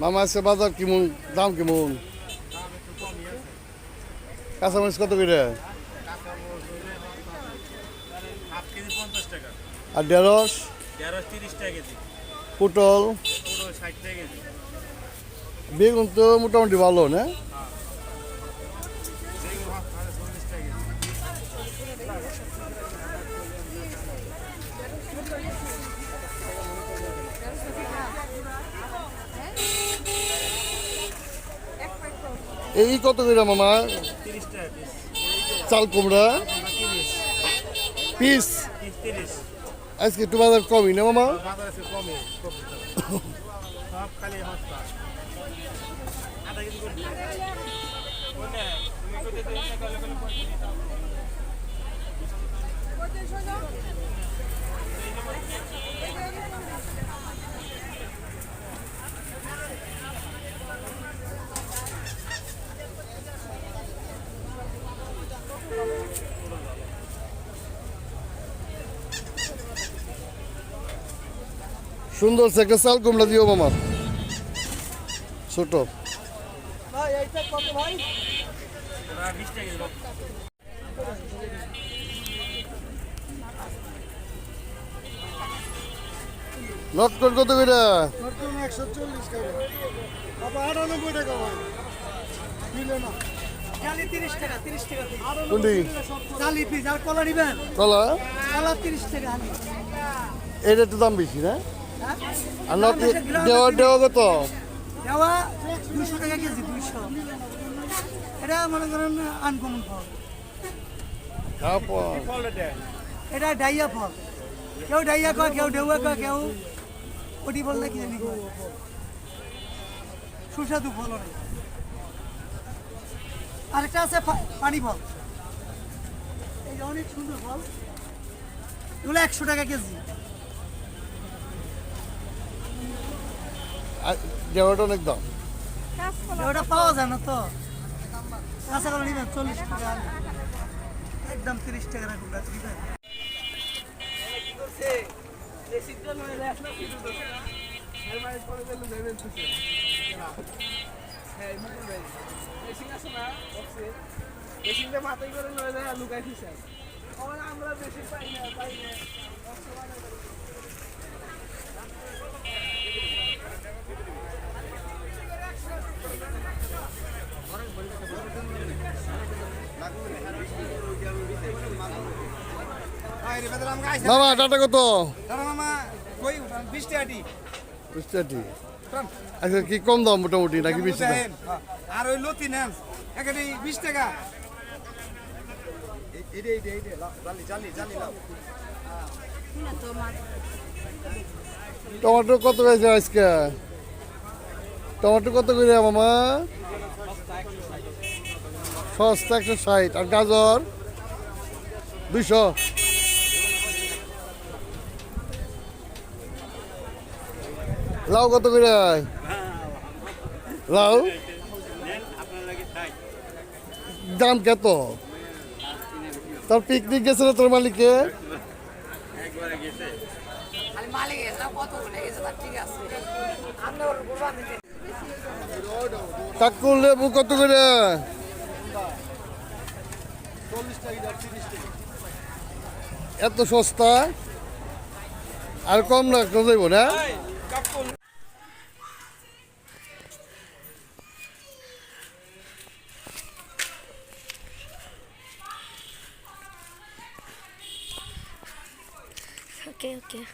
মামা আজকে বাজার কেমন, দাম কেমন? কাঁচামরিচ কত করে? আর ঢেঁড়স? 30 টাকা কেজি। পটল? 60 টাকা কেজি। বেগুন তো মোটামুটি ভালো না? এই কত করে মামা? 30 টাকা পিস। চাল কুমড়া পিস? 30। আজকে একটু বাজার কমই না মামা? বাজার আছে কমে। সব খালি হস্তা। আধা কেজি করে দিন। কোনে তুমি কত দিন কালে কালে সুন্দর সে একটা চাল কুমড়া দিও মামা, ছোট। ওরা 20 টাকা কেজি। লটকন কত করে? 140 টাকা। বাবা 98 টাকা ভাই। মিলে না। জালি 30 টাকা, 30 টাকা। কোনটি? জালি পিস আর কলা নিবেন? কলা? কলা 30 টাকা হালি। এটা একটু দাম বেশি না? হ্যাঁ? আর নটি দেওয়া দেওয়া কত? দেওয়া 200 টাকা কেজি, 200। এটা মনে করেন আনকমন ফল। এটা ডাইয়া ফল। কেউ ডাইয়া কয়, কেউ ডেউয়া কয়, কেউ ওটি ফল নাকি জানি কয়। সুস্বাদু ফল অনেক। আরেকটা আছে পানি ফল। এটা অনেক সুন্দর ফল। এগুলো 100 টাকা কেজি। দেওয়াটা অনেক দাম। ওটা পাওয়া যায় না তো। কাঁচা কলা নিবেন 40 টাকা। একদম 30 টাকা রাখুন। মাথায় করে লয়ে যায় লুকাই দিছে। আমরা বেশি পাই না। মামা টাটা কত? মামা কই 20 টাকা। 20 টাকা। আচ্ছা কি কম দাম মোটামুটি নাকি বেশি দাম? আর ওই লতি নেন এখানে 20 টাকা। টমেটো কত হয়েছে আজকে? টমেটো কত করে মামা? সস্তা 160। আর গাজর 200। লাউ কত করে? লাউ দাম কত? তোর পিকনিক গেছে না তোর মালিকে? কাকু লেবু কত করে? এত সস্তা? আর কম না যাইব না? Okay.